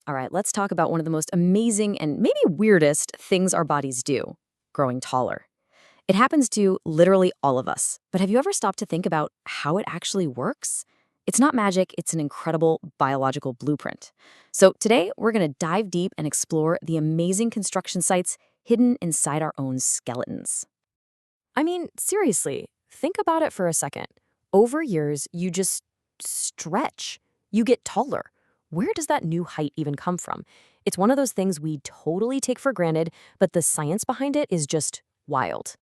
All right, let's talk about one of the most amazing and maybe weirdest things our bodies do: growing taller. It happens to literally all of us. But have you ever stopped to think about how it actually works? It's not magic, it's an incredible biological blueprint. So today, we're going to dive deep and explore the amazing construction sites hidden inside our own skeletons. I mean, seriously, think about it for a second. Over years, you just stretch, you get taller. Where does that new height even come from? It's one of those things we totally take for granted, but the science behind it is just wild.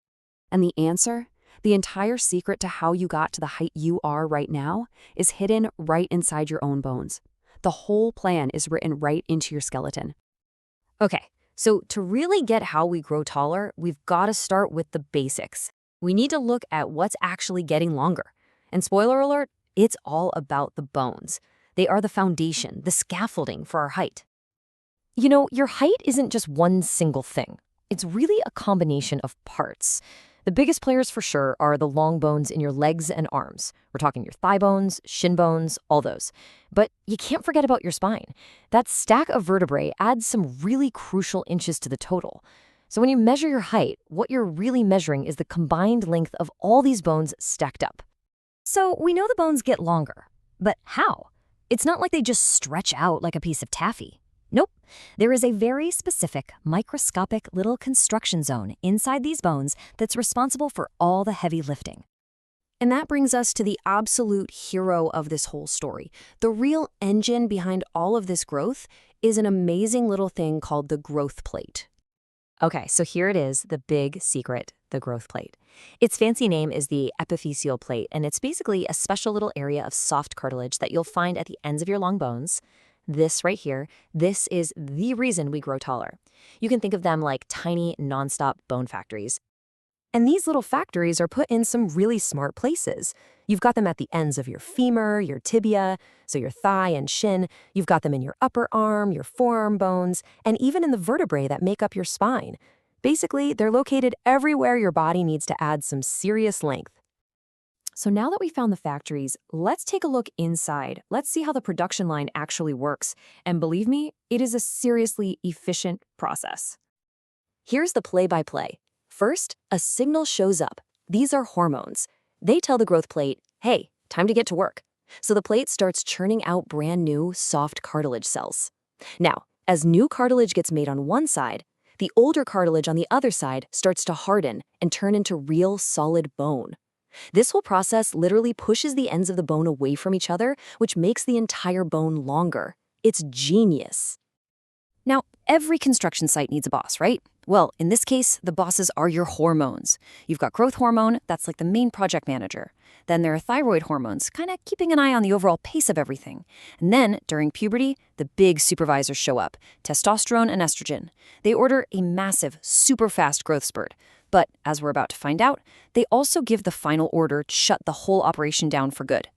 And the answer? The entire secret to how you got to the height you are right now is hidden right inside your own bones. The whole plan is written right into your skeleton. Okay, so to really get how we grow taller, we've got to start with the basics. We need to look at what's actually getting longer. And spoiler alert, it's all about the bones. They are the foundation, the scaffolding for our height. You know, your height isn't just one single thing. It's really a combination of parts. The biggest players for sure are the long bones in your legs and arms. We're talking your thigh bones, shin bones, all those. But you can't forget about your spine. That stack of vertebrae adds some really crucial inches to the total. So when you measure your height, what you're really measuring is the combined length of all these bones stacked up. So we know the bones get longer. But how? It's not like they just stretch out like a piece of taffy. Nope. There is a very specific, microscopic little construction zone inside these bones that's responsible for all the heavy lifting. And that brings us to the absolute hero of this whole story. The real engine behind all of this growth is an amazing little thing called the growth plate. Okay, so here it is, the big secret, the growth plate. Its fancy name is the epiphyseal plate, and it's basically a special little area of soft cartilage that you'll find at the ends of your long bones. This right here, this is the reason we grow taller. You can think of them like tiny, nonstop bone factories. And these little factories are put in some really smart places. You've got them at the ends of your femur, your tibia, so your thigh and shin. You've got them in your upper arm, your forearm bones, and even in the vertebrae that make up your spine. Basically, they're located everywhere your body needs to add some serious length. So now that we found the factories, let's take a look inside. Let's see how the production line actually works. And believe me, it is a seriously efficient process. Here's the play-by-play. First, a signal shows up. These are hormones. They tell the growth plate, hey, time to get to work. So the plate starts churning out brand new, soft cartilage cells. Now, as new cartilage gets made on one side, the older cartilage on the other side starts to harden and turn into real solid bone. This whole process literally pushes the ends of the bone away from each other, which makes the entire bone longer. It's genius. Now, every construction site needs a boss, right? Well, in this case, the bosses are your hormones. You've got growth hormone, that's like the main project manager. Then there are thyroid hormones, kind of keeping an eye on the overall pace of everything. And then, during puberty, the big supervisors show up: testosterone and estrogen. They order a massive, super fast growth spurt. But, as we're about to find out, they also give the final order to shut the whole operation down for good.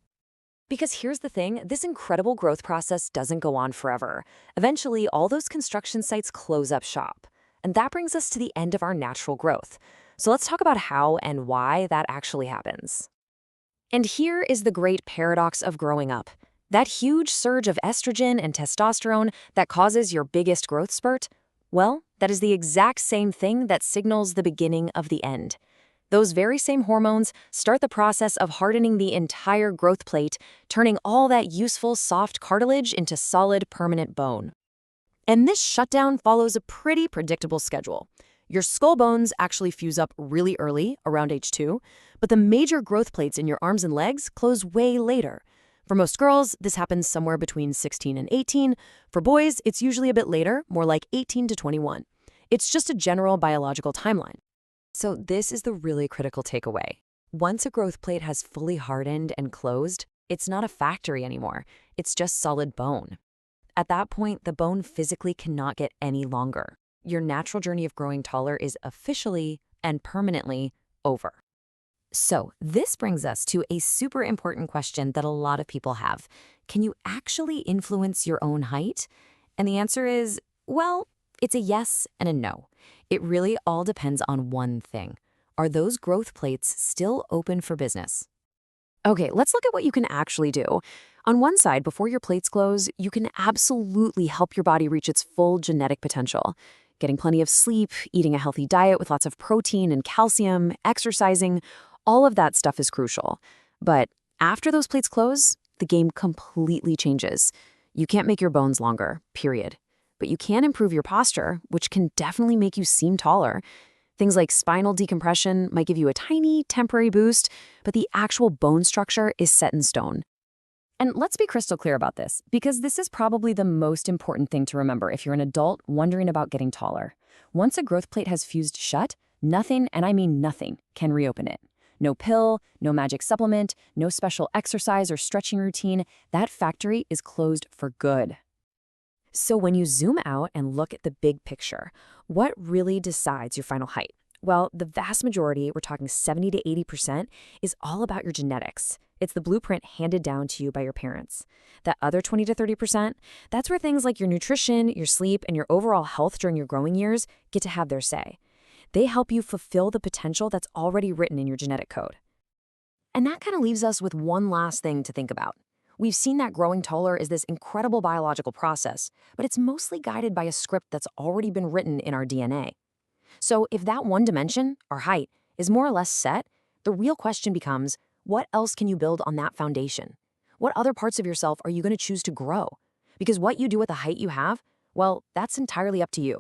Because here's the thing, this incredible growth process doesn't go on forever. Eventually, all those construction sites close up shop. And that brings us to the end of our natural growth. So let's talk about how and why that actually happens. And here is the great paradox of growing up. That huge surge of estrogen and testosterone that causes your biggest growth spurt, well, that is the exact same thing that signals the beginning of the end. Those very same hormones start the process of hardening the entire growth plate, turning all that useful soft cartilage into solid, permanent bone. And this shutdown follows a pretty predictable schedule. Your skull bones actually fuse up really early, around age 2, but the major growth plates in your arms and legs close way later. For most girls, this happens somewhere between 16 and 18. For boys, it's usually a bit later, more like 18 to 21. It's just a general biological timeline. So this is the really critical takeaway. Once a growth plate has fully hardened and closed, it's not a factory anymore. It's just solid bone. At that point, the bone physically cannot get any longer. Your natural journey of growing taller is officially and permanently over. So this brings us to a super important question that a lot of people have. Can you actually influence your own height? And the answer is, well, it's a yes and a no. It really all depends on one thing. Are those growth plates still open for business? Okay, let's look at what you can actually do. On one side, before your plates close, you can absolutely help your body reach its full genetic potential. Getting plenty of sleep, eating a healthy diet with lots of protein and calcium, exercising, all of that stuff is crucial. But after those plates close, the game completely changes. You can't make your bones longer, period. But you can improve your posture, which can definitely make you seem taller. Things like spinal decompression might give you a tiny, temporary boost, but the actual bone structure is set in stone. And let's be crystal clear about this, because this is probably the most important thing to remember if you're an adult wondering about getting taller. Once a growth plate has fused shut, nothing, and I mean nothing, can reopen it. No pill, no magic supplement, no special exercise or stretching routine. That factory is closed for good. So when you zoom out and look at the big picture, what really decides your final height? Well, the vast majority, we're talking 70 to 80%, is all about your genetics. It's the blueprint handed down to you by your parents. That other 20 to 30%, that's where things like your nutrition, your sleep, and your overall health during your growing years get to have their say. They help you fulfill the potential that's already written in your genetic code. And that kind of leaves us with one last thing to think about. We've seen that growing taller is this incredible biological process, but it's mostly guided by a script that's already been written in our DNA. So if that one dimension, our height, is more or less set, the real question becomes, what else can you build on that foundation? What other parts of yourself are you going to choose to grow? Because what you do with the height you have, well, that's entirely up to you.